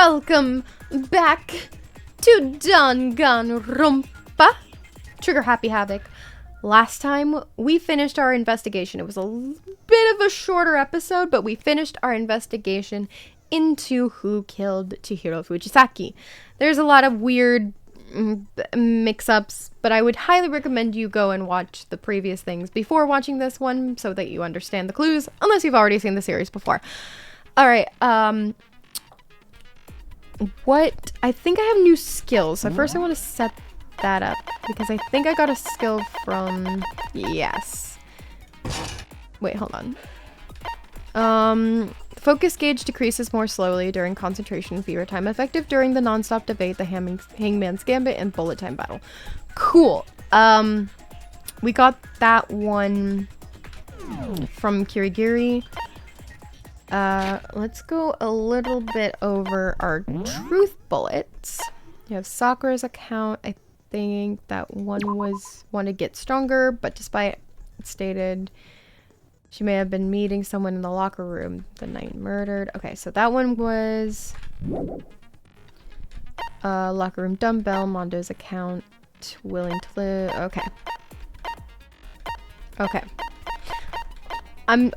Welcome back to Dangaronpa. Trigger Happy Havoc. Last time we finished our investigation. It was a bit of a shorter episode, but we finished our investigation into who killed Chihiro Fujisaki. There's a lot of weird mix-ups, but I would highly recommend you go and watch the previous things before watching this one so that you understand the clues, unless you've already seen the series before. Alright, what? I think I have new skills, so first I want to set that up, because I think I got a skill from... Yes. Wait, hold on. Focus gauge decreases more slowly during concentration and fever time, effective during the non-stop debate, the Hangman's Gambit, and bullet time battle. Cool. We got that one from Kirigiri. Let's go a little bit over our truth bullets. You have Sakura's account. I think that one was want to get stronger, but despite it stated she may have been meeting someone in the locker room the night murdered. Okay, so that one was locker room dumbbell, Mondo's account, willing to live. Okay.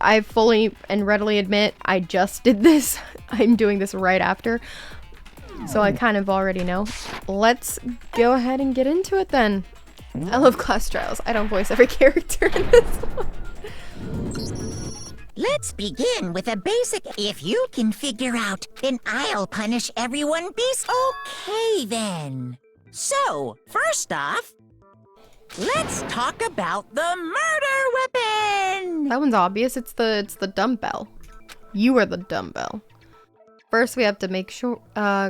I fully and readily admit I just did this. I'm doing this right after. So I kind of already know. Let's go ahead and get into it then. I love class trials. I don't voice every character in this one. Let's begin with a basic if you can figure out, then I'll punish everyone Okay then. So, first off, let's talk about the murder weapon! That one's obvious. It's the dumbbell. You are the dumbbell. First, we have to make sure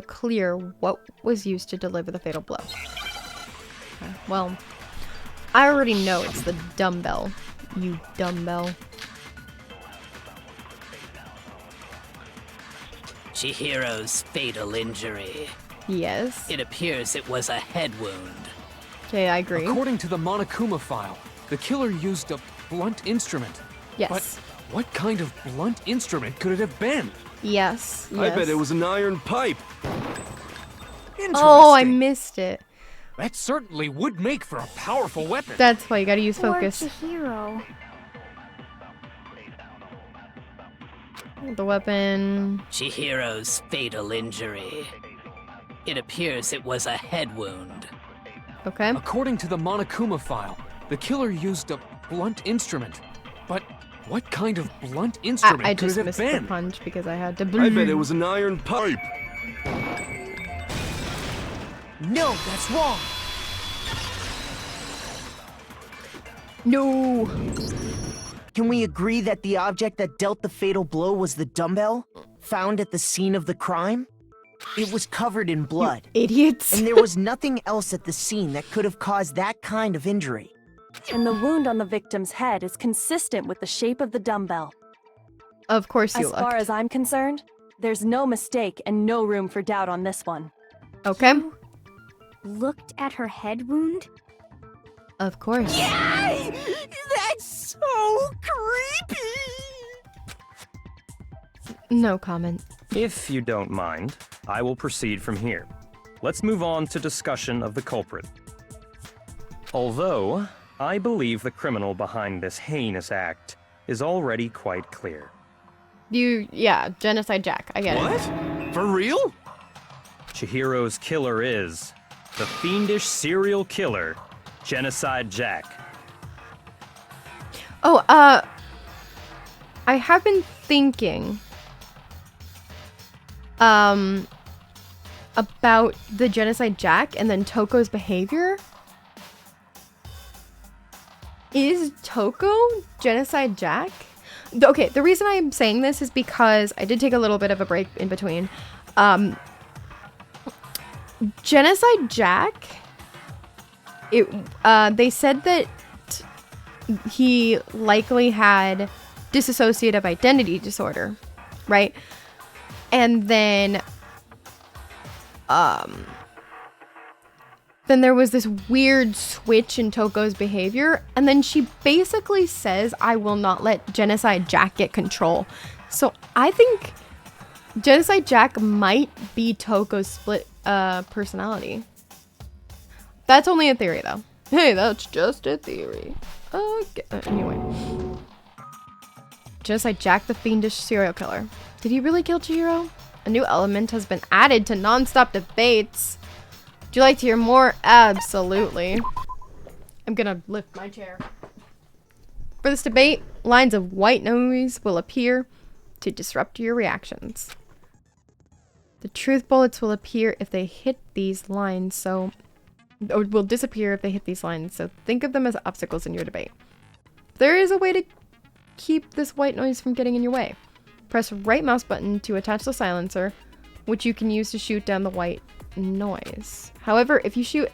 clear what was used to deliver the fatal blow. Okay, well, I already know it's the dumbbell. You dumbbell. Chihiro's fatal injury. Yes. It appears it was a head wound. Okay, I agree. According to the Monokuma file, the killer used a blunt instrument. Yes. But what kind of blunt instrument could it have been? Yes. I bet it was an iron pipe. Interesting. Oh, I missed it. That certainly would make for a powerful weapon. That's why you gotta use focus. Poor Chihiro. The weapon. Chihiro's fatal injury. It appears it was a head wound. Okay. According to the Monokuma file, the killer used a blunt instrument. But what kind of blunt instrument I could just it have missed been? the punch because I had to. I bet it was an iron pipe. No, that's wrong. No. Can we agree that the object that dealt the fatal blow was the dumbbell found at the scene of the crime? It was covered in blood. You idiots. And there was nothing else at the scene that could have caused that kind of injury. And the wound on the victim's head is consistent with the shape of the dumbbell. Of course you As looked. far as I'm concerned, there's no mistake and no room for doubt on this one. Okay. Looked at her head wound? Of course. Yay! That's so creepy! No comment. If you don't mind, I will proceed from here. Let's move on to discussion of the culprit. Although, I believe the criminal behind this heinous act is already quite clear. Yeah, Genocide Jack. I get it. What? For real? Chihiro's killer is the fiendish serial killer, Genocide Jack. Oh, I have been thinking about the Genocide Jack and then Toko's behavior. Is Toko Genocide Jack? Okay, the reason I'm saying this is because I did take a little bit of a break in between. Genocide Jack, they said that he likely had dissociative identity disorder, right? And then there was this weird switch in Toko's behavior, and then she basically says, I will not let Genocide Jack get control. So I think Genocide Jack might be Toko's split personality. That's only a theory, though. Hey, that's just a theory. Okay. Anyway. Genocide Jack, the fiendish serial killer. Did he really kill Chihiro? A new element has been added to non-stop debates. Would you like to hear more? Absolutely. I'm gonna lift my chair. For this debate, lines of white noise will appear to disrupt your reactions. The truth bullets will appear if they hit these lines, or will disappear if they hit these lines, so think of them as obstacles in your debate. There is a way to keep this white noise from getting in your way. Press right mouse button to attach the silencer, which you can use to shoot down the white noise. However, if you shoot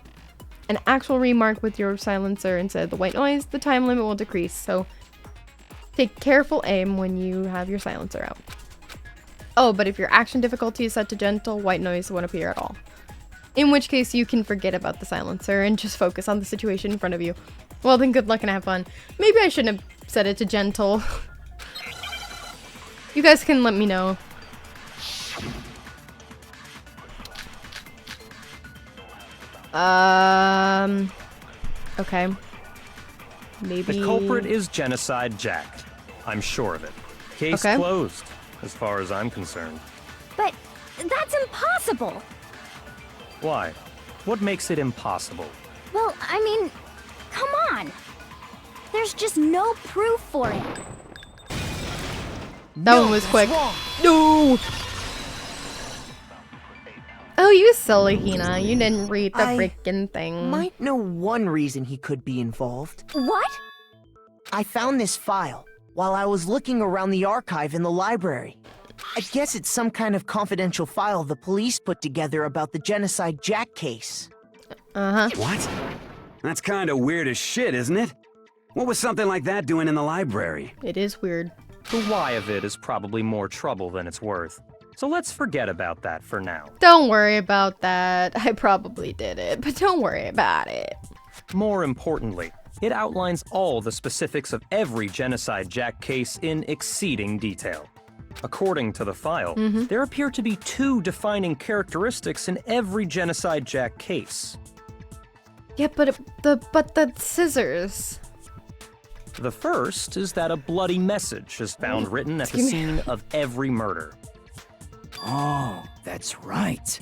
an actual remark with your silencer instead of the white noise, the time limit will decrease, so take careful aim when you have your silencer out. Oh, but if your action difficulty is set to gentle, white noise won't appear at all. In which case, you can forget about the silencer and just focus on the situation in front of you. Well, then good luck and have fun. Maybe I shouldn't have set it to gentle. You guys can let me know. Okay. Maybe... The culprit is Genocide Jack. I'm sure of it. Case closed, as far as I'm concerned. But that's impossible. Why? What makes it impossible? Well, I mean, come on. There's just no proof for it. That one was quick. No! Oh, you silly Hina. You didn't read the freaking thing. Might know one reason he could be involved. What? I found this file while I was looking around the archive in the library. I guess it's some kind of confidential file the police put together about the Genocide Jack case. What? That's kind of weird as shit, isn't it? What was something like that doing in the library? It is weird. The why of it is probably more trouble than it's worth. So let's forget about that for now. Don't worry about that. I probably did it, but don't worry about it. More importantly, it outlines all the specifics of every Genocide Jack case in exceeding detail. According to the file, there appear to be 2 defining characteristics in every Genocide Jack case. Yeah, but the scissors. The first is that a bloody message is found written at the scene of every murder. Oh, that's right.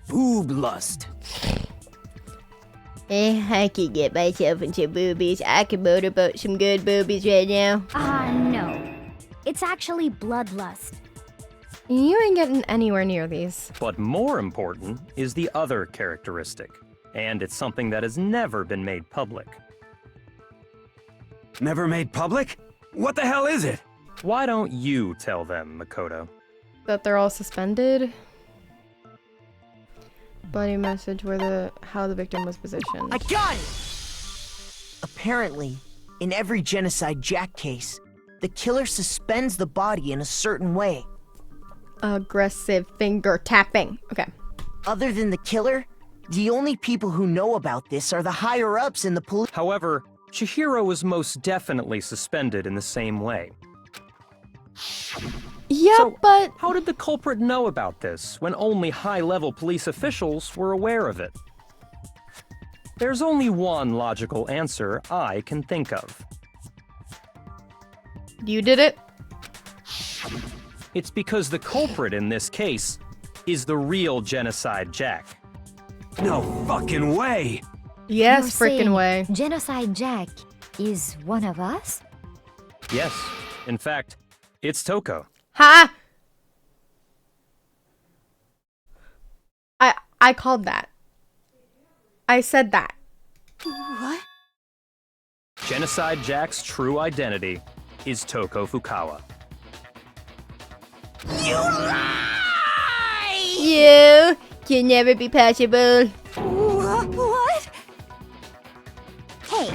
Boob lust. I can get myself into boobies. I can motorboat some good boobies right now. No. It's actually bloodlust. You ain't getting anywhere near these. But more important is the other characteristic, and it's something that has never been made public. Never made public? What the hell is it? Why don't you tell them, Makoto? That they're all suspended. Bloody message how the victim was positioned. I got it! Apparently, in every Genocide Jack case, the killer suspends the body in a certain way. Aggressive finger tapping. Okay. Other than the killer, the only people who know about this are the higher-ups in the police. However, Chihiro was most definitely suspended in the same way. Yeah, so, but... how did the culprit know about this when only high-level police officials were aware of it? There's only one logical answer I can think of. You did it? It's because the culprit in this case is the real Genocide Jack. No fucking way! Yes, frickin' way. Genocide Jack is one of us? Yes. In fact, it's Toko. Ha! I called that. I said that. What? Genocide Jack's true identity is Toko Fukawa. You lie! You can never be possible. What? Hey,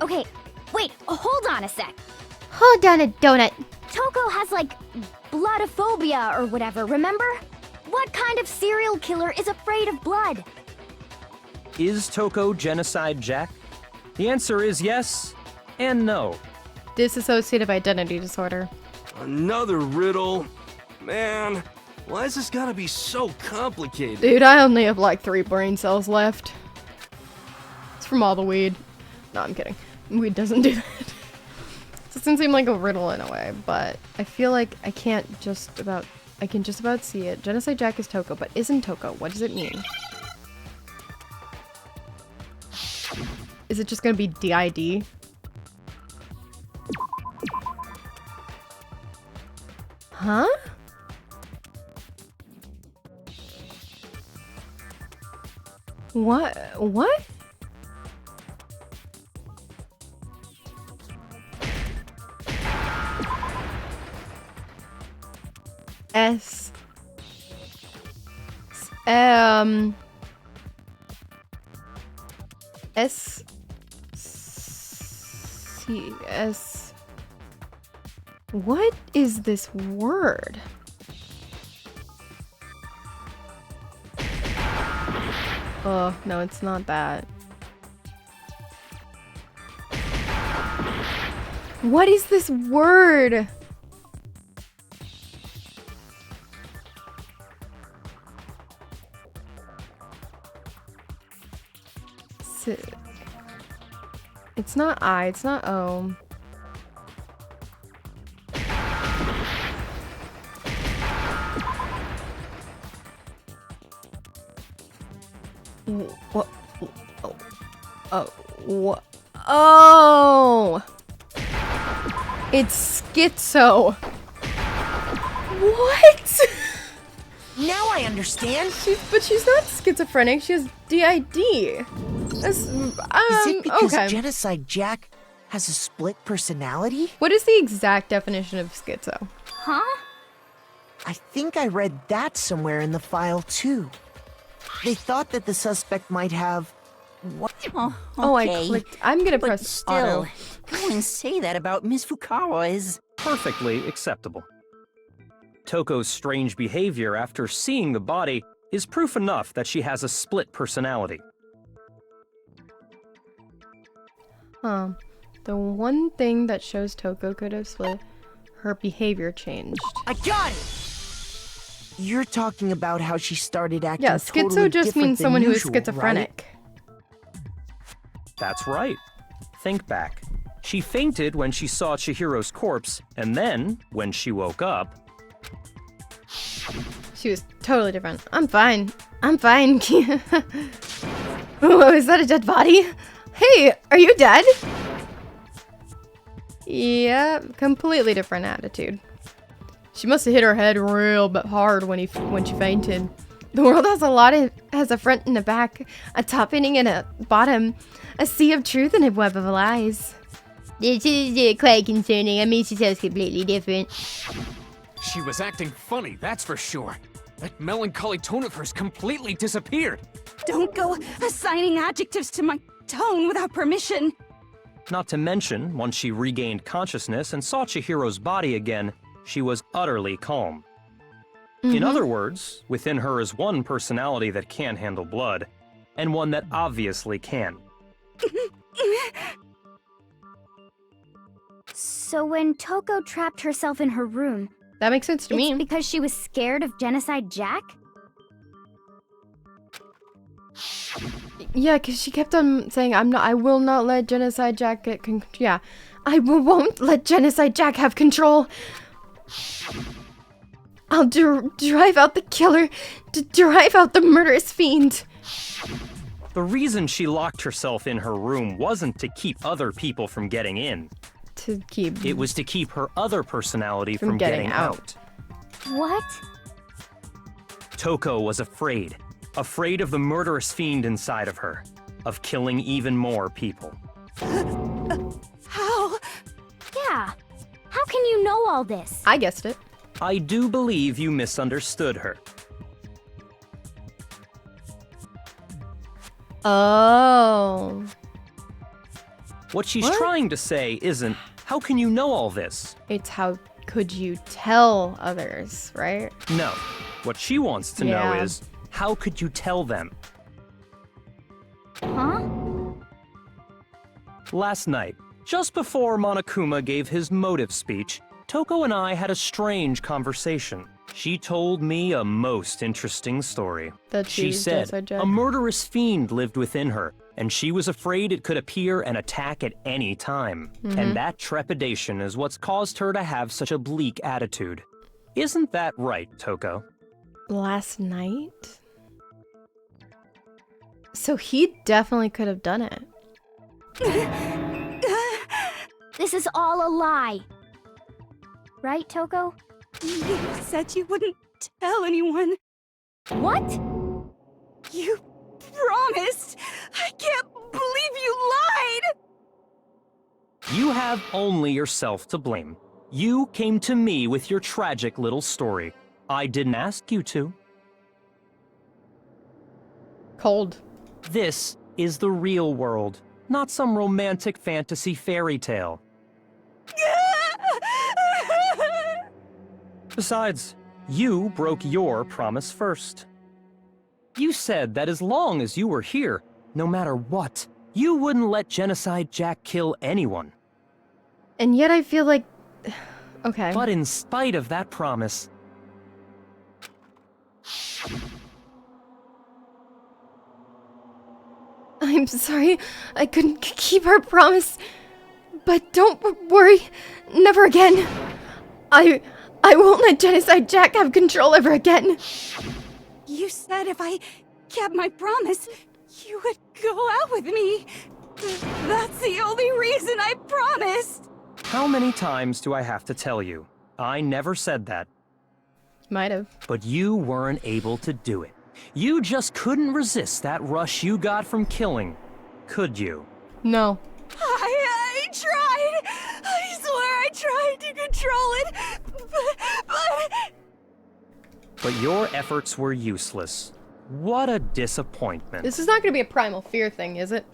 okay, wait, hold on a sec. Hold on a donut. Toko has, like, bloodophobia or whatever, remember? What kind of serial killer is afraid of blood? Is Toko Genocide Jack? The answer is yes and no. Dissociative identity disorder. Another riddle. Man, Why is this gotta be so complicated? Dude, I only have like 3 brain cells left. It's from all the weed. No, I'm kidding. Weed doesn't do that. It doesn't seem like a riddle in a way, but I feel like I can just about see it. Genocide Jack is Toko, but isn't Toko. What does it mean? Is it just gonna be DID? Huh? What? What? S C S. What is this word? Oh, no, it's not that. What is this word? It's not I, it's not O. What? Oh, what? Oh! It's schizo. What? Now I understand. But she's not schizophrenic. She has DID. That's, Is it because okay. Genocide Jack has a split personality? What is the exact definition of schizo? Huh? I think I read that somewhere in the file too. They thought that the suspect might have... What? Oh, I clicked. I'm gonna press still, auto. go and say that about Miss Fukawa is... Perfectly acceptable. Toko's strange behavior after seeing the body is proof enough that she has a split personality. The one thing that shows Toko could have split, her behavior changed. I got it! You're talking about how she started acting Yeah, schizo totally just different means than someone who is usual, schizophrenic. right? That's right. Think back. She fainted when she saw Chihiro's corpse, and then, when she woke up... She was totally different. I'm fine. I'm fine. Oh, is that a dead body? Hey, are you dead? Yeah, completely different attitude. She must have hit her head real hard when she fainted. The world has a front and a back, a top ending and a bottom, a sea of truth and a web of lies. This is quite concerning. I mean, she sounds completely different. She was acting funny, that's for sure. That melancholy tone of hers completely disappeared. Don't go assigning adjectives to my tone without permission. Not to mention, once she regained consciousness and saw Chihiro's body again, she was utterly calm. In other words, within her is one personality that can't handle blood, and one that obviously can. So when Toko trapped herself in her room, that makes sense to me. It's because she was scared of Genocide Jack? Yeah, because she kept on saying, I will not let Genocide Jack get yeah. I won't let Genocide Jack have control. I'll drive out the killer, drive out the murderous fiend. The reason she locked herself in her room wasn't to keep other people from getting in. It was to keep her other personality from getting out. What? Toko was afraid of the murderous fiend inside of her, of killing even more people. How? Yeah. How can you know all this? I guessed it. I do believe you misunderstood her. Oh. What she's trying to say isn't, how can you know all this? It's how could you tell others, right? No. What she wants to know is, how could you tell them? Huh? Last night, just before Monokuma gave his motive speech, Toko and I had a strange conversation. She told me a most interesting story. That She said a murderous fiend lived within her, and she was afraid it could appear and attack at any time. And that trepidation is what's caused her to have such a bleak attitude. Isn't that right, Toko? Last night? So he definitely could have done it. This is all a lie. Right, Toko? You said you wouldn't tell anyone. What? You promised! I can't believe you lied! You have only yourself to blame. You came to me with your tragic little story. I didn't ask you to. Cold. This is the real world, not some romantic fantasy fairy tale. Besides, you broke your promise first. You said that as long as you were here, no matter what, you wouldn't let Genocide Jack kill anyone. And yet I feel like... Okay. But in spite of that promise... I'm sorry, I couldn't keep our promise. But don't worry, never again. I won't let Genocide Jack have control ever again. You said if I kept my promise, you would go out with me. That's the only reason I promised. How many times do I have to tell you? I never said that. Might have. But you weren't able to do it. You just couldn't resist that rush you got from killing, could you? No. I tried. I swear I tried to control it, But your efforts were useless. What a disappointment. This is not going to be a Primal Fear thing, is it?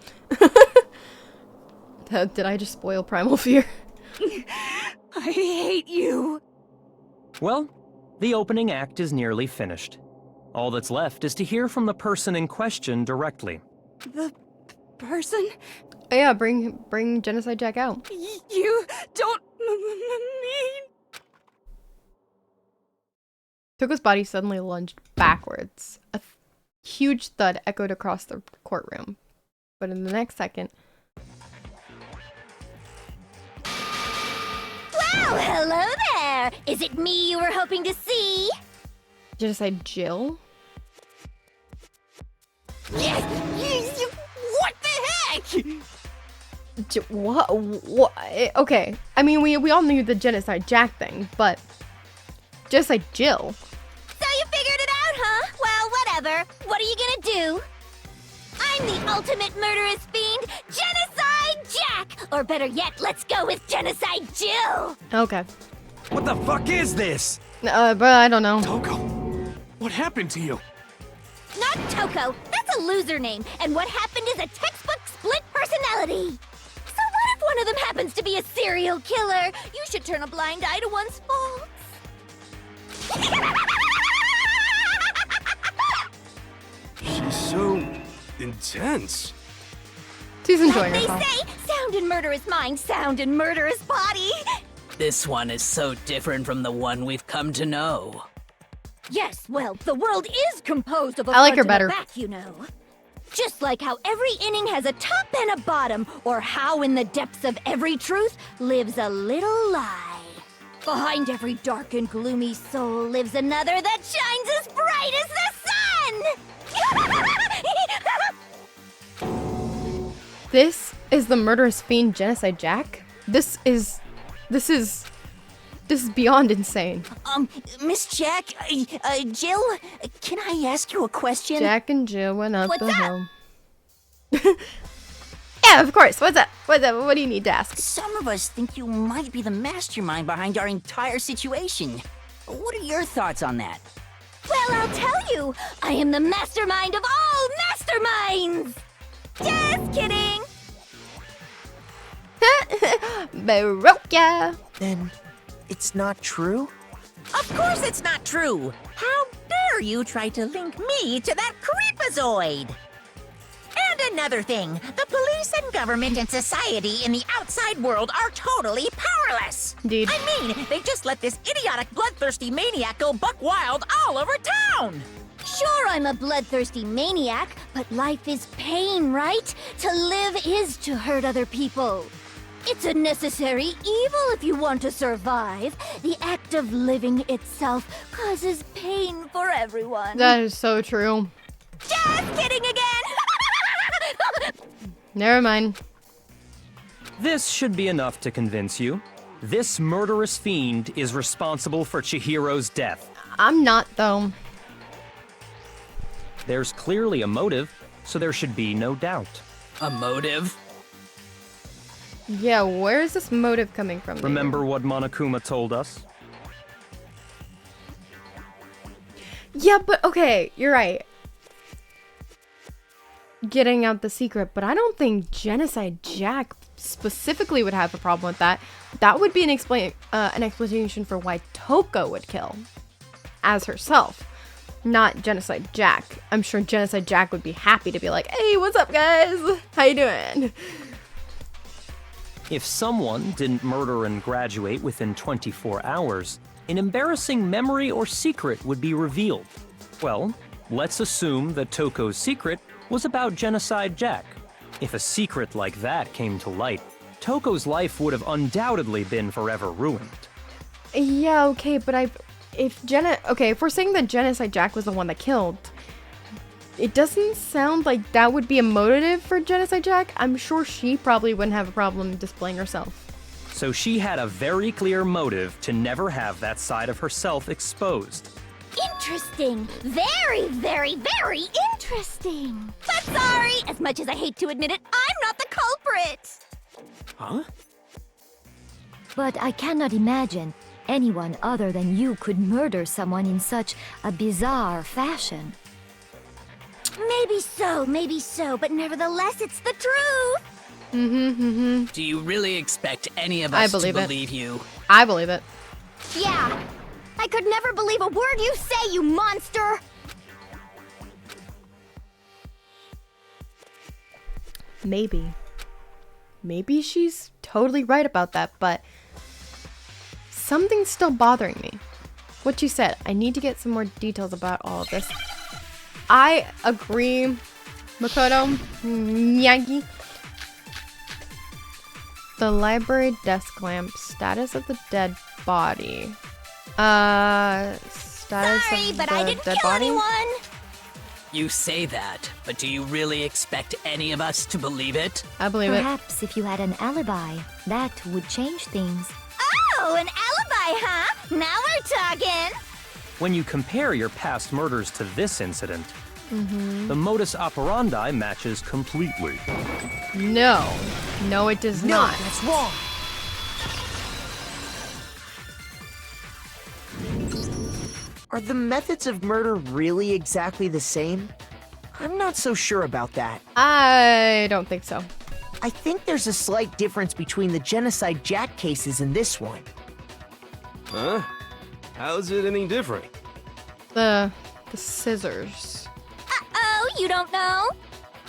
Did I just spoil Primal Fear? I hate you. Well, the opening act is nearly finished. All that's left is to hear from the person in question directly. The person? Oh yeah, bring Genocide Jack out. You don't mean... Toko's body suddenly lunged backwards. A huge thud echoed across the courtroom. But in the next second... Well, hello there! Is it me you were hoping to see? Genocide Jill? Yes! What the heck? What? Okay. I mean, we all knew the Genocide Jack thing, but... Genocide Jill? So you figured it out, huh? Well, whatever. What are you gonna do? I'm the ultimate murderous fiend, Genocide Jack! Or better yet, let's go with Genocide Jill! Okay. What the fuck is this? But I don't know. Toko, what happened to you? Not Toko. That's a loser name. And what happened is a textbook split personality. So what if one of them happens to be a serial killer? You should turn a blind eye to one's faults. She's so intense. She's enjoying Like herself. they say, sound in murderous mind, sound in murderous body. This one is so different from the one we've come to know. Yes, well, the world is composed of a I like front her and a better. back, you know. Just like how every inning has a top and a bottom, or how in the depths of every truth lives a little lie. Behind every dark and gloomy soul lives another that shines as bright as the sun! This is the murderous fiend Genocide Jack? This is beyond insane. Miss Jack, Jill, can I ask you a question? Jack and Jill went up What's the up? hill. Yeah, of course. What's up? What do you need to ask? Some of us think you might be the mastermind behind our entire situation. What are your thoughts on that? Well, I'll tell you, I am the mastermind of all masterminds! Just kidding! Baroque. Then it's not true? Of course it's not true! How dare you try to link me to that creepazoid! And another thing. The police and government and society in the outside world are totally powerless. Indeed. I mean, they just let this idiotic, bloodthirsty maniac go buck wild all over town. Sure, I'm a bloodthirsty maniac, but life is pain, right? To live is to hurt other people. It's a necessary evil if you want to survive. The act of living itself causes pain for everyone. That is so true. Just kidding again! Never mind. This should be enough to convince you. This murderous fiend is responsible for Chihiro's death. I'm not, though. There's clearly a motive, so there should be no doubt. A motive? Yeah, where is this motive coming from? Remember what Monokuma told us? Yeah, but okay, you're right. Getting out the secret, but I don't think Genocide Jack specifically would have a problem with that. That would be an explanation for why Toko would kill as herself, not Genocide Jack. I'm sure Genocide Jack would be happy to be like, hey, what's up, guys? How you doing? If someone didn't murder and graduate within 24 hours, an embarrassing memory or secret would be revealed. Well, let's assume that Toko's secret was about Genocide Jack. If a secret like that came to light, Toko's life would have undoubtedly been forever ruined. Yeah, okay, but if we're saying that Genocide Jack was the one that killed, it doesn't sound like that would be a motive for Genocide Jack. I'm sure she probably wouldn't have a problem displaying herself. So she had a very clear motive to never have that side of herself exposed. Interesting. Very, very, very interesting. But sorry, as much as I hate to admit it, I'm not the culprit. Huh? But I cannot imagine anyone other than you could murder someone in such a bizarre fashion. Maybe so, but nevertheless, it's the truth. Do you really expect any of us to believe you? I believe it. Yeah. I could never believe a word you say, you monster! Maybe. Maybe she's totally right about that, but something's still bothering me. What you said, I need to get some more details about all of this. I agree, Makoto, Miyagi. The library desk lamp, status of the dead body. Status Sorry, of but the I didn't dead kill body? anyone! You say that, but do you really expect any of us to believe it? I believe Perhaps if you had an alibi, that would change things. Oh, an alibi, huh? Now we're talking! When you compare your past murders to this incident, the modus operandi matches completely. No. No, it does No, not. that's wrong. Are the methods of murder really exactly the same? I'm not so sure about that. I don't think so. I think there's a slight difference between the Genocide Jack cases and this one. Huh? How's it any different? The scissors. Uh-oh, you don't know?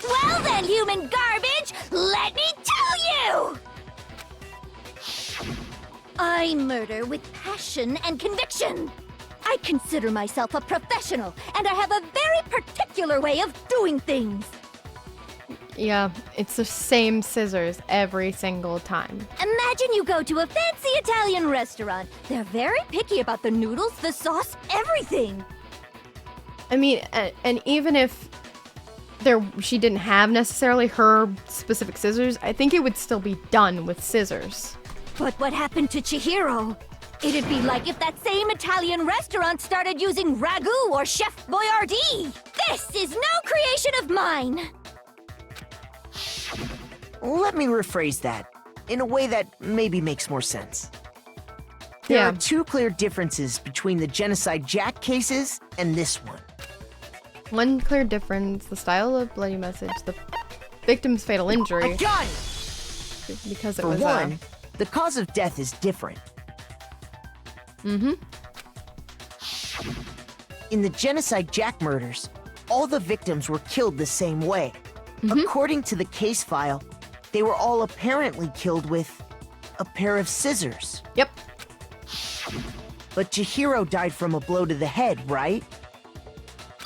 Well then, human garbage, let me tell you! I murder with passion and conviction. I consider myself a professional, and I have a very particular way of doing things. Yeah, it's the same scissors every single time. Imagine you go to a fancy Italian restaurant. They're very picky about the noodles, the sauce, everything. I mean, and even if she didn't have necessarily her specific scissors, I think it would still be done with scissors. But what happened to Chihiro? It'd be like if that same Italian restaurant started using ragu or Chef Boyardee. This is no creation of mine. Let me rephrase that in a way that maybe makes more sense. There are two clear differences between the Genocide Jack cases and this one. One clear difference, the style of bloody message, the victim's fatal injury. I got it! Because it For was one, the cause of death is different. In the Genocide Jack murders, all the victims were killed the same way. According to the case file, they were all apparently killed with a pair of scissors. Yep. But Chihiro died from a blow to the head, right?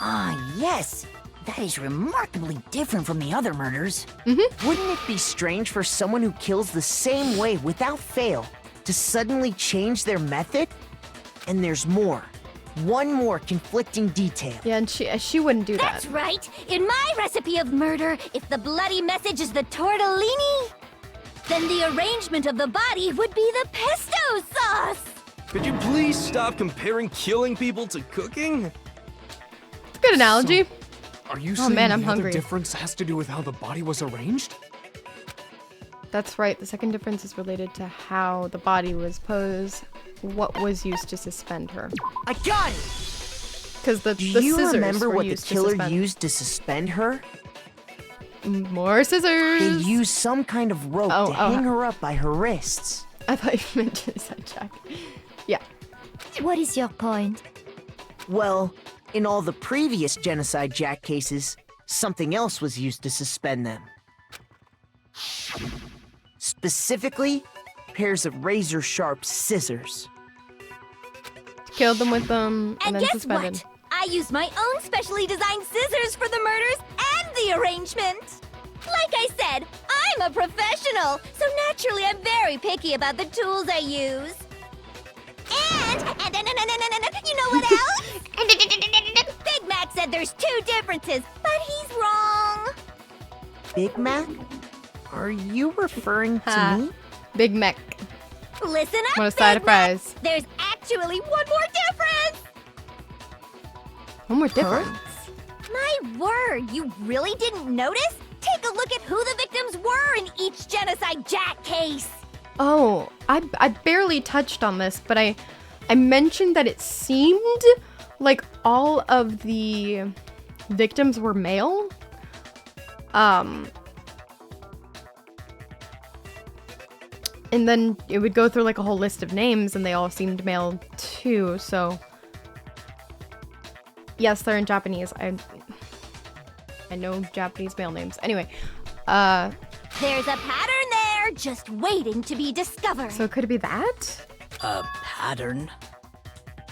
Ah, yes. That is remarkably different from the other murders. Wouldn't it be strange for someone who kills the same way without fail to suddenly change their method? And there's more. One more conflicting detail. Yeah, and she wouldn't do That's that. right. In my recipe of murder, if the bloody message is the tortellini, then the arrangement of the body would be the pesto sauce. Could you please stop comparing killing people to cooking? Good analogy. Are you Oh, saying man, the I'm other hungry. difference has to do with how the body was arranged? That's right. The second difference is related to how the body was posed, what was used to suspend her. I got it! Because the Do scissors you remember were what the used to killer suspend. used to suspend her? More scissors. They used some kind of rope Oh, to hang her up by her wrists. I thought you meant genocide Jack. Yeah. What is your point? Well, in all the previous Genocide Jack cases, something else was used to suspend them. Specifically, pairs of razor-sharp scissors. Killed them with them and And then guess suspended. what? I used my own specially designed scissors for the murders and the arrangement. Like I said, I'm a professional, so naturally I'm very picky about the tools I use. And you know what else? Big Mac said there's 2 differences, but he's wrong. Big Mac? Are you referring to me? Big Mac. Listen up, What a side Big of Mac. fries. There's actually one more difference. One more difference. My word, you really didn't notice? Take a look at who the victims were in each Genocide Jack case. Oh, I barely touched on this, but I mentioned that it seemed like all of the victims were male. And then it would go through like a whole list of names and they all seemed male too, so yes, they're in Japanese. I know Japanese male names. Anyway, There's a pattern there, just waiting to be discovered. so could it be that? A pattern?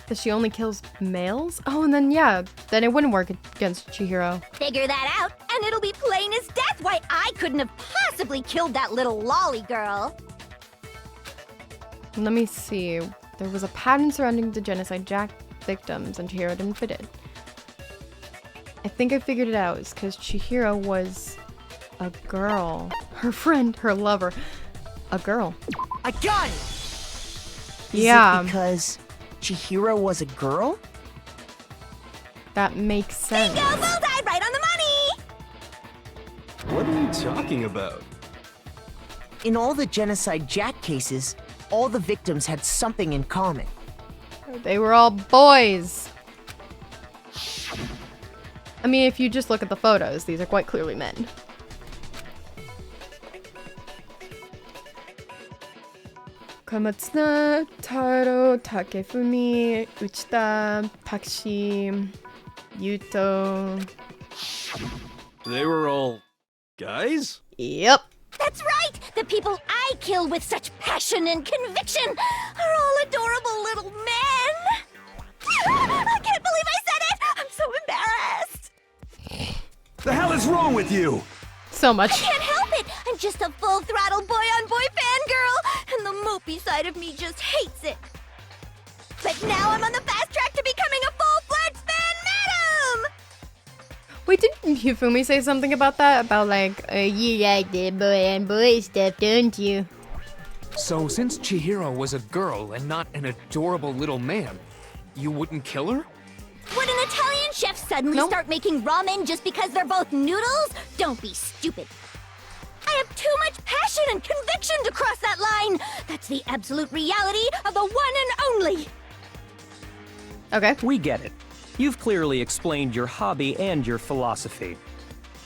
That she only kills males? Oh, and then yeah, then it wouldn't work against Chihiro. Figure that out, and it'll be plain as death why I couldn't have possibly killed that little lolly girl. Let me see. There was a pattern surrounding the Genocide Jack victims, and Chihiro didn't fit it. I think I figured it out. It's because Chihiro was a girl. Her friend, her lover. A girl. I got it! Is Yeah. it because Chihiro was a girl? That makes sense. Bingo, bullseye, right on the money! What are you talking about? In all the Genocide Jack cases, all the victims had something in common. They were all boys. I mean, if you just look at the photos, these are quite clearly men. Kamatsuno, Taro, Takefumi, Uchita, Takashi, Yuto. They were all guys? Yep. That's right! The people I kill with such passion and conviction are all adorable little men! I can't believe I said it! I'm so embarrassed! The hell is wrong with you? So much. I can't help it! I'm just a full-throttle boy-on-boy fangirl, and the mopey side of me just hates it. But now I'm on the fast track to becoming a full-fledged fan madam! Wait, didn't Hifumi say something about that? About like, You like the boy on boy stuff, don't you? So since Chihiro was a girl and not an adorable little man, you wouldn't kill her? Would an Italian chef suddenly start making ramen just because they're both noodles? Don't be stupid. I have too much passion and conviction to cross that line. That's the absolute reality of the one and only. Okay. We get it. You've clearly explained your hobby and your philosophy.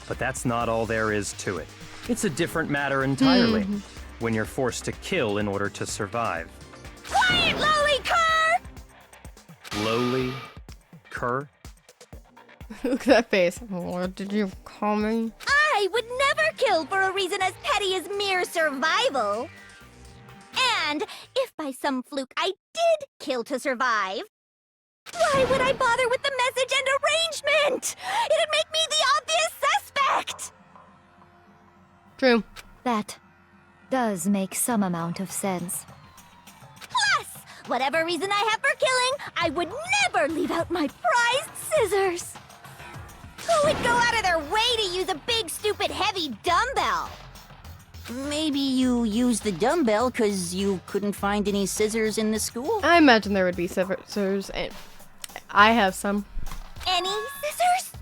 But that's not all there is to it. It's a different matter entirely. When you're forced to kill in order to survive. Quiet, lowly cur! Lowly? Cur? Look at that face. What did you call me? I I would never kill for a reason as petty as mere survival. And if by some fluke I did kill to survive, why would I bother with the message and arrangement? It'd make me the obvious suspect! True. That does make some amount of sense. Plus, whatever reason I have for killing, I would never leave out my prized scissors. Who would go out of their way to use a big, stupid, heavy dumbbell? Maybe you used the dumbbell because you couldn't find any scissors in the school? I imagine there would be scissors, and I have some. Any scissors?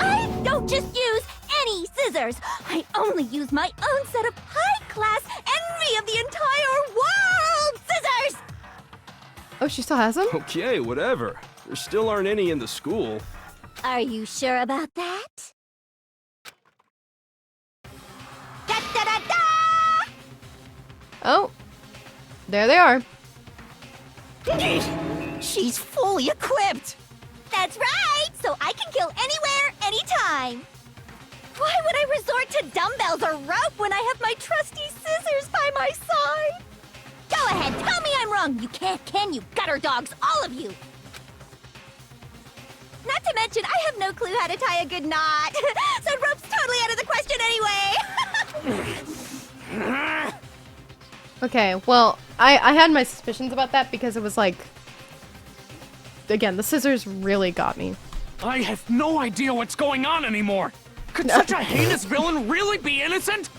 I don't just use any scissors. I only use my own set of high-class envy of the entire world scissors! Oh, she still has them? Okay, whatever. There still aren't any in the school. Are you sure about that? Da-da-da-da! Oh, there they are. She's fully equipped! That's right! So I can kill anywhere, anytime! Why would I resort to dumbbells or rope when I have my trusty scissors by my side? Go ahead, tell me I'm wrong! You can't, can you, gutter dogs, all of you! Not to mention, I have no clue how to tie a good knot. So rope's totally out of the question anyway. Okay, well, I had my suspicions about that because it was like... Again, the scissors really got me. I have no idea what's going on anymore. Could such a heinous villain really be innocent?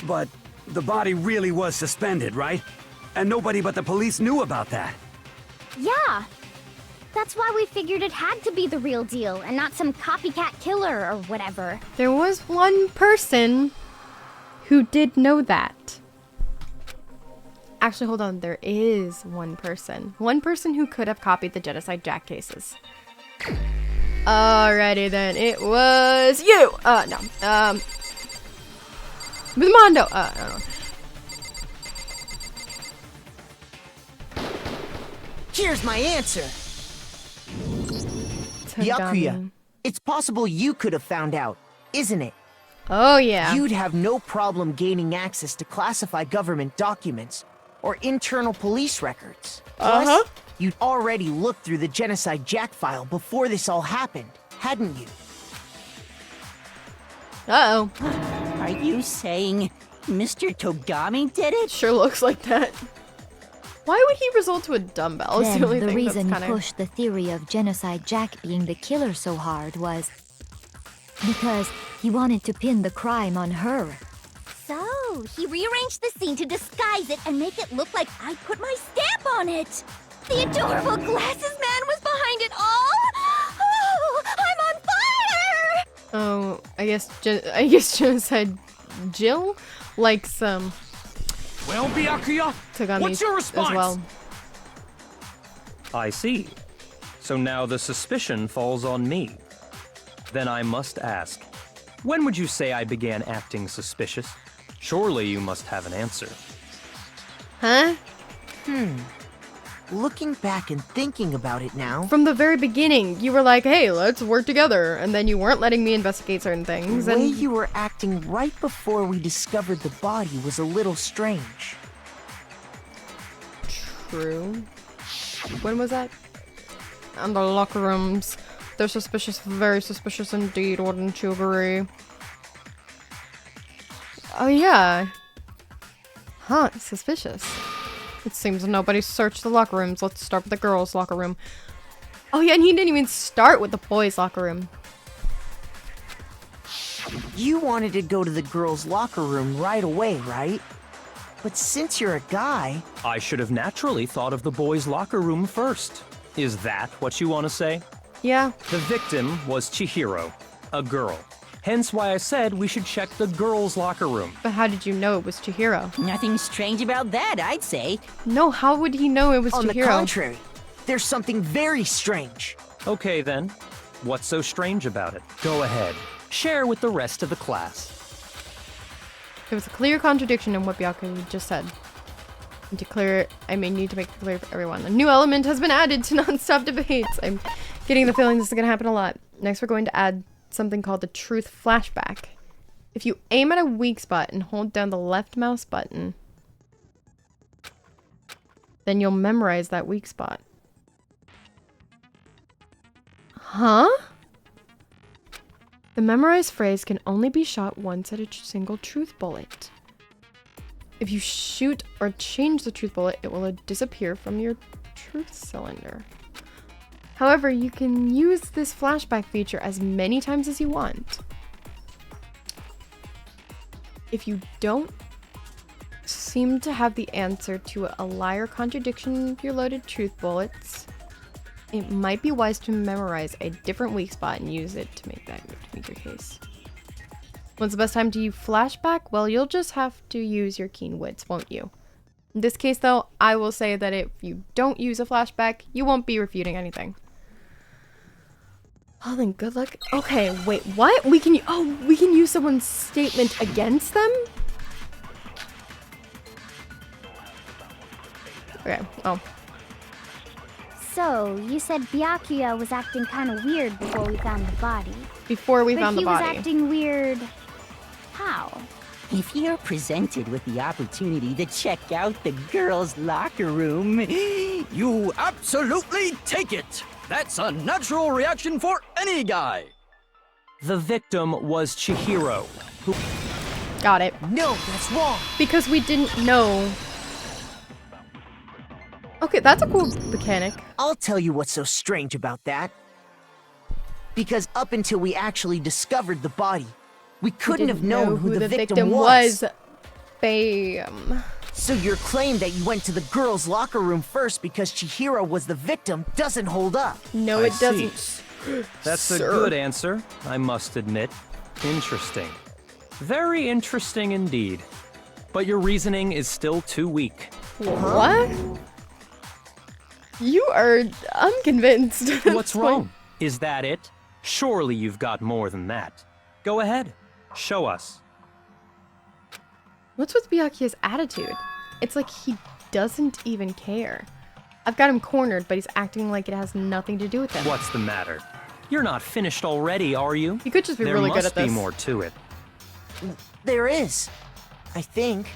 But the body really was suspended, right? And nobody but the police knew about that. Yeah. That's why we figured it had to be the real deal and not some copycat killer or whatever. There was one person who did know that. Actually, hold on. There is one person. One person who could have copied the Genocide Jack cases. Alrighty then. It was you! No. Mondo! I don't know. Here's my answer. Byakuya, it's possible you could have found out, isn't it? Oh, yeah. You'd have no problem gaining access to classified government documents or internal police records. Plus, you'd already looked through the Genocide Jack file before this all happened, hadn't you? Uh-oh. Are you saying Mr. Togami did it? Sure looks like that. Why would he resort to a dumbbell? Then the reason he kinda... pushed the theory of Genocide Jack being the killer so hard was because he wanted to pin the crime on her. So, he rearranged the scene to disguise it and make it look like I put my stamp on it. The adorable glasses man was behind it all. Oh, I'm on fire! Oh, I guess Genocide Jill likes Well, Byakuya, Togami what's your response? as well. I see. So now the suspicion falls on me. Then I must ask, when would you say I began acting suspicious? Surely you must have an answer. Huh? Looking back and thinking about it now... From the very beginning, you were like, hey, let's work together. And then you weren't letting me investigate certain things. The way and you were acting right before we discovered the body was a little strange. True. When was that? And the locker rooms. They're suspicious, very suspicious indeed, wouldn't you agree? Oh yeah. Huh, suspicious. It seems nobody searched the locker rooms. Let's start with the girls' locker room. Oh yeah, and he didn't even start with the boys' locker room. You wanted to go to the girls' locker room right away, right? But since you're a guy... I should have naturally thought of the boys' locker room first. Is that what you want to say? Yeah. The victim was Chihiro, a girl. Hence why I said we should check the girls' locker room. But how did you know it was Chihiro? Nothing strange about that, I'd say. No, how would he know it was On Chihiro? the contrary, there's something very strange. Okay then, what's so strange about it? Go ahead, share with the rest of the class. There was a clear contradiction in what Byakuya just said. And to clear it, I may need to make it clear for everyone. A new element has been added to non-stop debates. I'm getting the feeling this is going to happen a lot. Next, we're going to add something called the truth flashback. If you aim at a weak spot and hold down the left mouse button, then you'll memorize that weak spot. Huh? The memorized phrase can only be shot once at a single truth bullet. If you shoot or change the truth bullet, it will disappear from your truth cylinder. However, you can use this flashback feature as many times as you want. If you don't seem to have the answer to a lie or contradiction of your loaded truth bullets, it might be wise to memorize a different weak spot and use it to make your case. When's the best time to use flashback? Well, you'll just have to use your keen wits, won't you? In this case, though, I will say that if you don't use a flashback, you won't be refuting anything. Oh, then good luck. Okay, wait, what? We can use someone's statement against them? Okay, oh. So, you said Byakuya was acting kind of weird before we found the body. Before we found the body. But he was acting weird... how? If you're presented with the opportunity to check out the girls' locker room, You absolutely take it! That's a natural reaction for any guy! The victim was Chihiro, who... Got it. No, that's wrong! Because we didn't know. Okay, that's a cool mechanic. I'll tell you what's so strange about that. Because up until we actually discovered the body, we couldn't have known who the victim was. Bam. So your claim that you went to the girls' locker room first because Chihiro was the victim doesn't hold up. No, it doesn't. That's a good answer, I must admit. Interesting. Very interesting indeed. But your reasoning is still too weak. What? You are unconvinced. What's wrong? Is that it? Surely you've got more than that. Go ahead. Show us. What's with Byakuya's attitude? It's like he doesn't even care. I've got him cornered, but he's acting like it has nothing to do with him. What's the matter? You're not finished already, are you? You could just be really good at this. There must be more to it. There is. I think.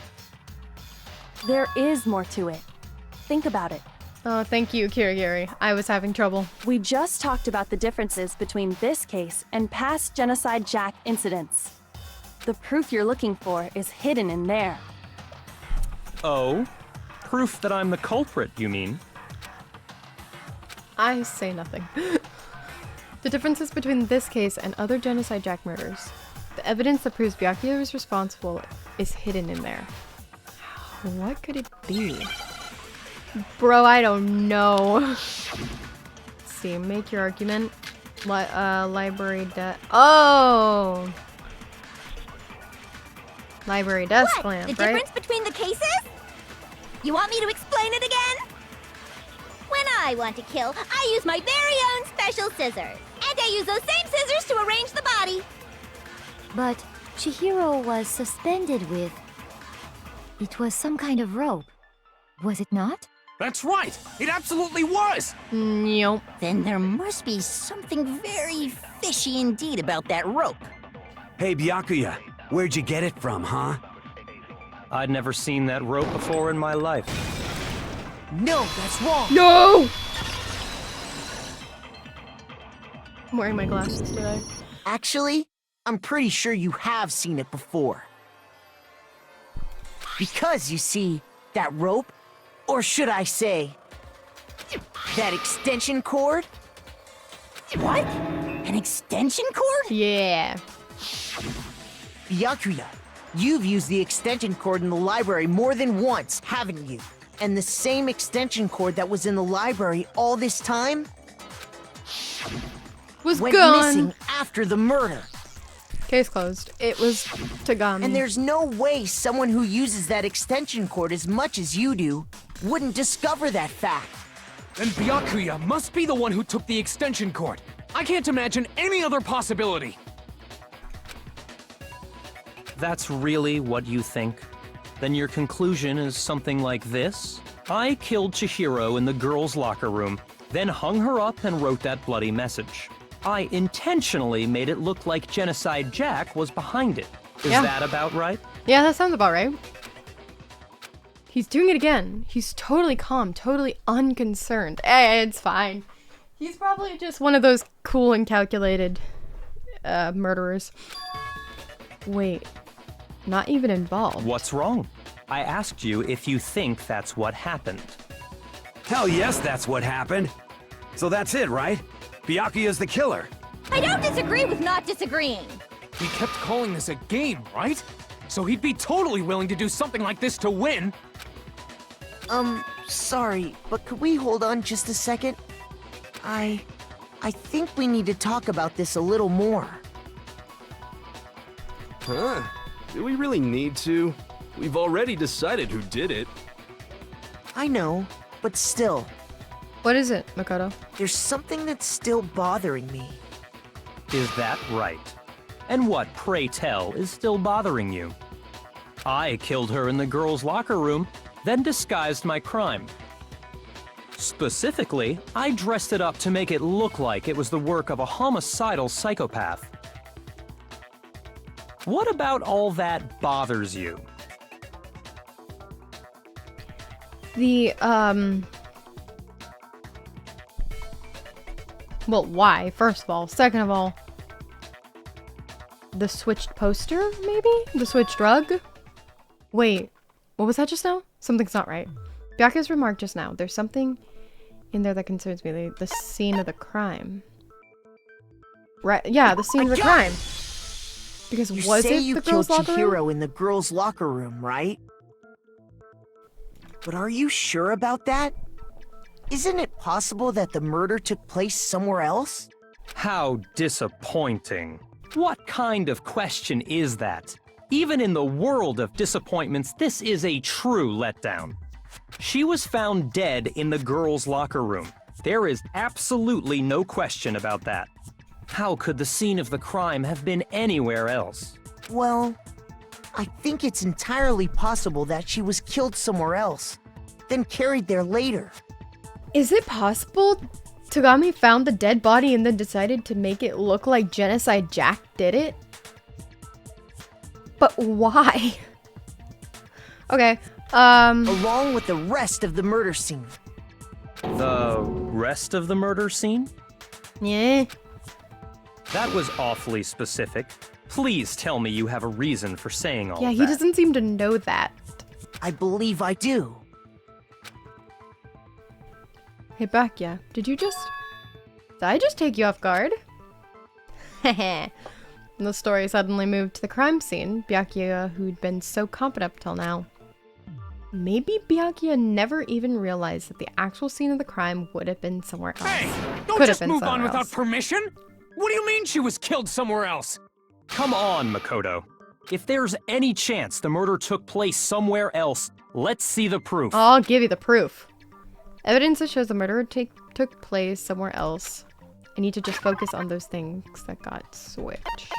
There is more to it. Think about it. Oh, thank you, Kirigiri. I was having trouble. We just talked about the differences between this case and past Genocide Jack incidents. The proof you're looking for is hidden in there. Oh? Proof that I'm the culprit, you mean? I say nothing. The differences between this case and other Genocide Jack murders. The evidence that proves Byakuya is responsible is hidden in there. What could it be? Bro, I don't know. Let's see, make your argument. Library Oh! Library desk lamp, The right? difference between the cases? You want me to explain it again? When I want to kill, I use my very own special scissors. And I use those same scissors to arrange the body. But Chihiro was suspended with... It was some kind of rope. Was it not? That's right! It absolutely was! Nope. Then there must be something very fishy indeed about that rope. Hey, Byakuya, where'd you get it from, huh? I'd never seen that rope before in my life. No, that's wrong! No! I'm wearing my glasses today. Actually, I'm pretty sure you have seen it before. Because, you see, that rope, or should I say, that extension cord? What? An extension cord? Yeah. Byakuya, you've used the extension cord in the library more than once, haven't you? And the same extension cord that was in the library all this time Was went gone. missing after the murder. Case closed. It was Tagami. And there's no way someone who uses that extension cord as much as you do wouldn't discover that fact. Then Byakuya must be the one who took the extension cord. I can't imagine any other possibility. That's really what you think? Then your conclusion is something like this? I killed Chihiro in the girls' locker room, then hung her up and wrote that bloody message. I intentionally made it look like Genocide Jack was behind it. Is that about right? Yeah, that sounds about right. He's doing it again. He's totally calm, totally unconcerned. Hey, it's fine. He's probably just one of those cool and calculated murderers. Wait, not even involved. What's wrong? I asked you if you think that's what happened. Hell yes, that's what happened. So that's it, right? Byakuya's the killer. I don't disagree with not disagreeing. He kept calling this a game, right? So he'd be totally willing to do something like this to win. Sorry, but could we hold on just a second? I think we need to talk about this a little more. Huh? Do we really need to? We've already decided who did it. I know, but still. What is it, Makoto? There's something that's still bothering me. Is that right? And what, pray tell, is still bothering you? I killed her in the girls' locker room, then disguised my crime. Specifically, I dressed it up to make it look like it was the work of a homicidal psychopath. What about all that bothers you? Well, why, first of all. Second of all, the switched poster, maybe? The switched rug? Wait, what was that just now? Something's not right. Byakuya's remark just now. There's something in there that concerns me. The scene of the crime. Right, yeah, the scene of the crime. Because was it the girls' locker room? You say you killed Chihiro in the girls' locker room, right? But are you sure about that? Isn't it possible that the murder took place somewhere else? How disappointing. What kind of question is that? Even in the world of disappointments, this is a true letdown. She was found dead in the girls' locker room. There is absolutely no question about that. How could the scene of the crime have been anywhere else? Well, I think it's entirely possible that she was killed somewhere else, then carried there later. Is it possible Togami found the dead body and then decided to make it look like Genocide Jack did it? But why? Okay, along with the rest of the murder scene. The rest of the murder scene? Yeah. That was awfully specific. Please tell me you have a reason for saying all Yeah, of he that. doesn't seem to know that. I believe I do. Hey, Byakuya, did I just take you off guard? Heh. The story suddenly moved to the crime scene. Byakuya, who'd been so confident up till now. Maybe Byakuya never even realized that the actual scene of the crime would have been somewhere else. Hey, don't Could have just been move on somewhere without else. permission! What do you mean she was killed somewhere else? Come on, Makoto. If there's any chance the murder took place somewhere else, let's see the proof. I'll give you the proof. Evidence that shows the murder took place somewhere else. I need to just focus on those things that got switched.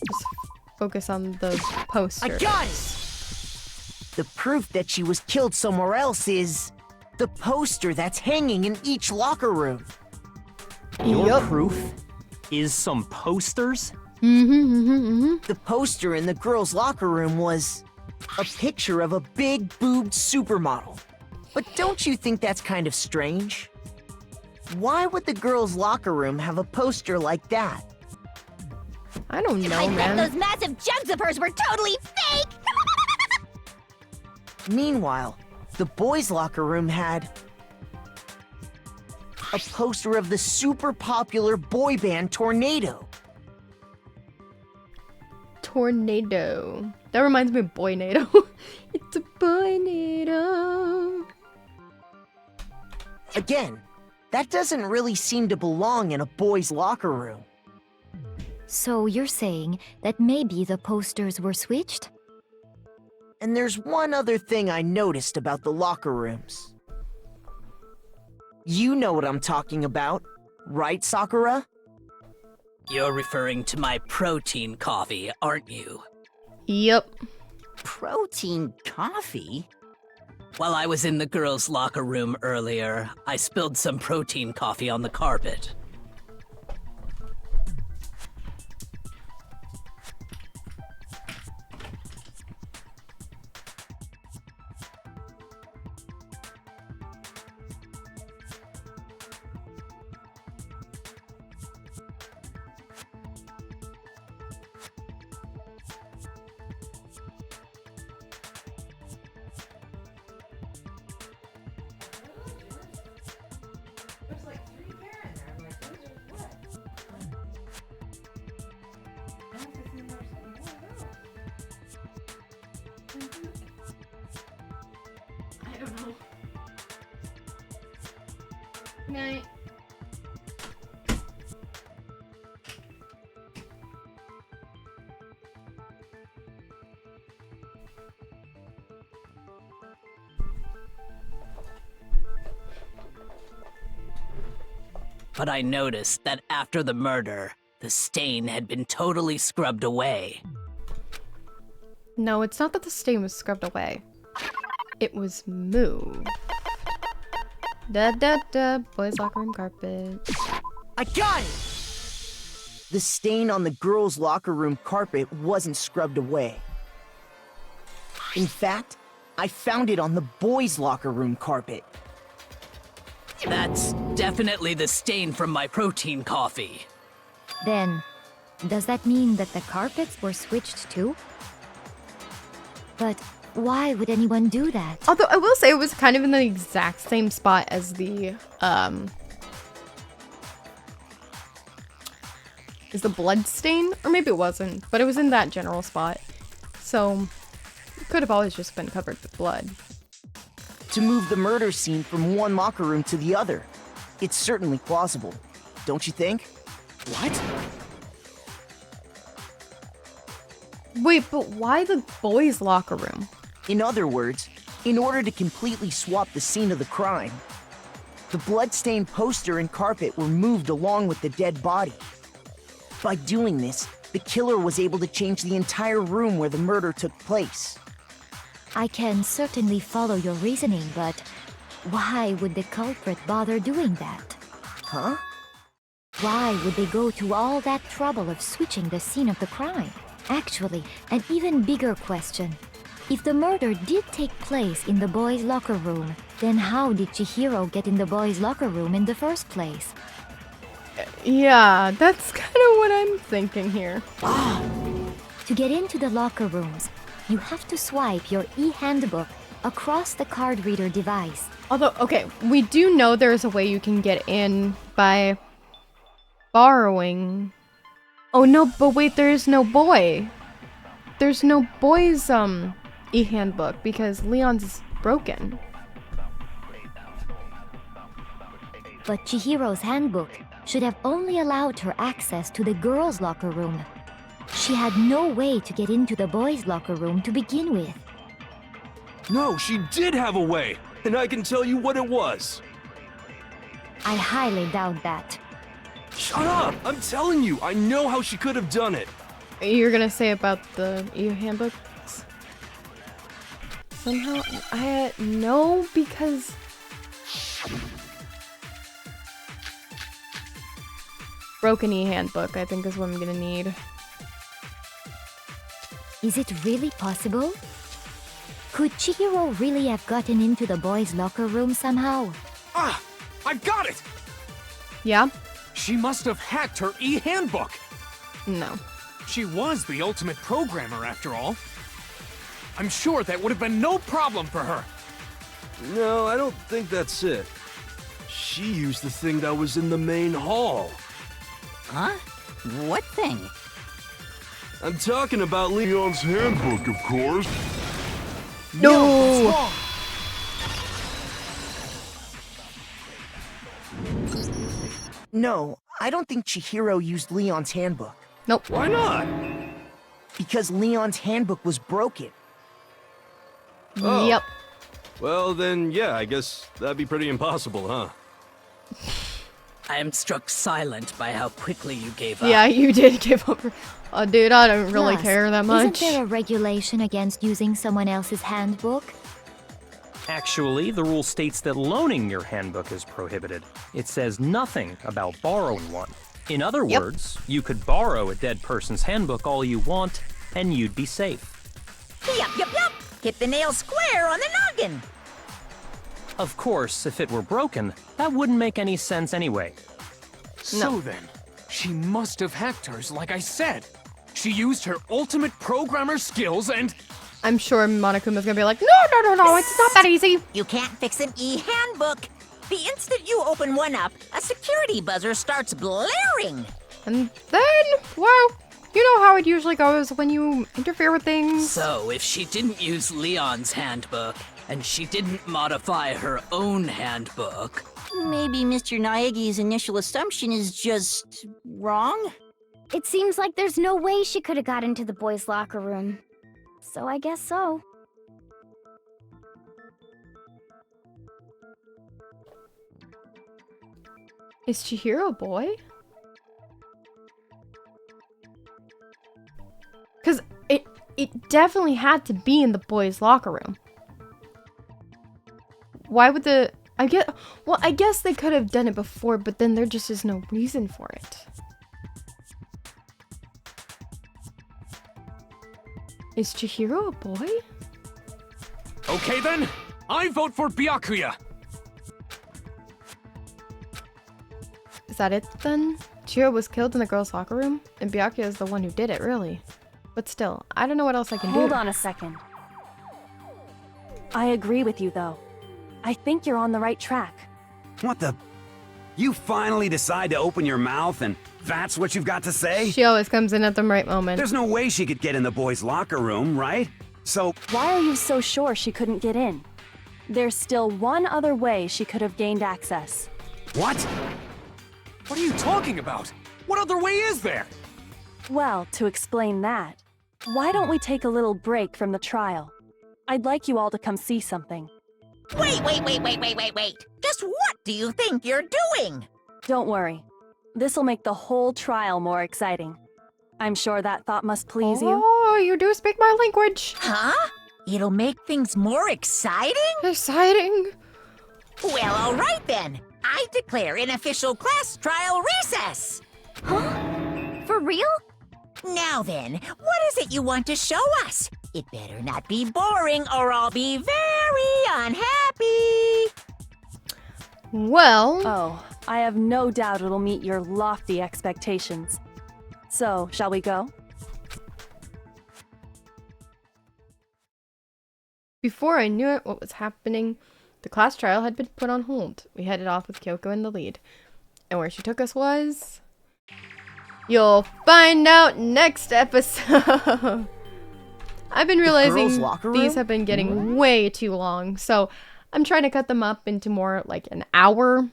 Just focus on the poster. I got it! The proof that she was killed somewhere else is the poster that's hanging in each locker room. Your proof is some posters? The poster in the girls' locker room was a picture of a big-boobed supermodel. But don't you think that's kind of strange? Why would the girls' locker room have a poster like that? I don't know, I man. bet those massive jugs of hers were totally fake! Meanwhile, the boys' locker room had a poster of the super popular boy band Tornado. Tornado. That reminds me of Boy-nado. It's a Boy-nado. Again, that doesn't really seem to belong in a boys' locker room. So you're saying that maybe the posters were switched? And there's one other thing I noticed about the locker rooms. You know what I'm talking about, right, Sakura? You're referring to my protein coffee, aren't you? Yep. Protein coffee? While I was in the girls' locker room earlier, I spilled some protein coffee on the carpet. I don't know. Night. But I noticed that after the murder, the stain had been totally scrubbed away. No, it's not that the stain was scrubbed away. It was moved. Da da da, boys' locker room carpet. I got it! The stain on the girls' locker room carpet wasn't scrubbed away. In fact, I found it on the boys' locker room carpet. That's definitely the stain from my protein coffee. Then, does that mean that the carpets were switched too? But why would anyone do that? Although I will say it was kind of in the exact same spot as the blood stain, or maybe it wasn't, but it was in that general spot. So it could have always just been covered with blood. To move the murder scene from one locker room to the other. It's certainly plausible, don't you think? What? Wait, but why the boys' locker room? In other words, in order to completely swap the scene of the crime, the bloodstained poster and carpet were moved along with the dead body. By doing this, the killer was able to change the entire room where the murder took place. I can certainly follow your reasoning, but why would the culprit bother doing that? Huh? Why would they go to all that trouble of switching the scene of the crime? Actually, an even bigger question. If the murder did take place in the boys' locker room, then how did Chihiro get in the boys' locker room in the first place? Yeah, that's kind of what I'm thinking here. To get into the locker rooms, you have to swipe your e-handbook across the card reader device. Although, okay, we do know there's a way you can get in by borrowing. Oh no, but wait, there is no boy. There's no boy's e-handbook because Leon's is broken. But Chihiro's handbook should have only allowed her access to the girls' locker room. She had no way to get into the boys' locker room to begin with. No, she did have a way, and I can tell you what it was. I highly doubt that. Shut up! I'm telling you, I know how she could have done it. You're gonna say about the e-handbooks? Somehow, no, because... Broken e-handbook, I think is what I'm gonna need. Is it really possible? Could Chihiro really have gotten into the boys' locker room somehow? Ah! I've got it! Yeah? She must have hacked her e-handbook! No. She was the ultimate programmer, after all. I'm sure that would have been no problem for her. No, I don't think that's it. She used the thing that was in the main hall. Huh? What thing? I'm talking about Leon's handbook, of course. No! No, I don't think Chihiro used Leon's handbook. Nope. Why not? Because Leon's handbook was broken. Oh. Yep. Well, then, yeah, I guess that'd be pretty impossible, huh? I am struck silent by how quickly you gave up. Yeah, you did give up. Oh, dude, I don't really Plus, care that much. Isn't there a regulation against using someone else's handbook? Actually, the rule states that loaning your handbook is prohibited. It says nothing about borrowing one. In other words, you could borrow a dead person's handbook all you want, and you'd be safe. Yup, yup, yup. Hit the nail square on the noggin. Of course, if it were broken, that wouldn't make any sense anyway. So then, she must have hacked hers, like I said. She used her ultimate programmer skills and... I'm sure Monokuma's gonna be like, no, it's not that easy. You can't fix an e-handbook. The instant you open one up, a security buzzer starts blaring. And then, well, you know how it usually goes when you interfere with things. So, if she didn't use Leon's handbook, and she didn't modify her own handbook... Maybe Mr. Naegi's initial assumption is just wrong? It seems like there's no way she could have got into the boys' locker room. So I guess so. Is Chihiro a boy? Because it definitely had to be in the boys' locker room. Why would the... I guess they could have done it before, but then there just is no reason for it. Is Chihiro a boy? Okay then, I vote for Byakuya. Is that it then? Chihiro was killed in the girls' locker room, and Byakuya is the one who did it, really. But still, I don't know what else I can do. Hold on a second. I agree with you, though. I think you're on the right track. What the? You finally decide to open your mouth and that's what you've got to say? She always comes in at the right moment. There's no way she could get in the boys' locker room, right? So... Why are you so sure she couldn't get in? There's still one other way she could have gained access. What? What are you talking about? What other way is there? Well, to explain that, why don't we take a little break from the trial? I'd like you all to come see something. Wait. Just what do you think you're doing? Don't worry. This'll make the whole trial more exciting. I'm sure that thought must please you. Oh, you do speak my language. Huh? It'll make things more exciting? Exciting? Well, all right then. I declare an official class trial recess. Huh? For real? Now then, what is it you want to show us? It better not be boring or I'll be very unhappy. Well... Oh, I have no doubt it'll meet your lofty expectations. So, shall we go? Before I knew it, what was happening, the class trial had been put on hold. We headed off with Kyoko in the lead. And where she took us was... You'll find out next episode. I've been realizing these have been getting way too long, so I'm trying to cut them up into more like an hour,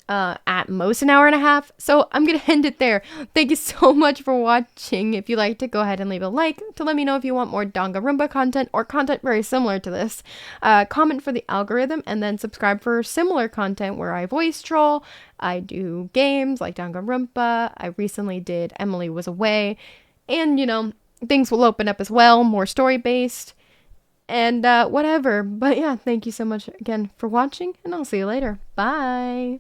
at most an hour and a half. So I'm gonna end it there. Thank you so much for watching. If you liked it, go ahead and leave a like to let me know if you want more Dangaronpa content or content very similar to this. Comment for the algorithm and then subscribe for similar content where I voice troll. I do games like Dangaronpa. I recently did Emily Was Away, and you know, things will open up as well, more story based and whatever. But yeah, thank you so much again for watching, and I'll see you later. Bye.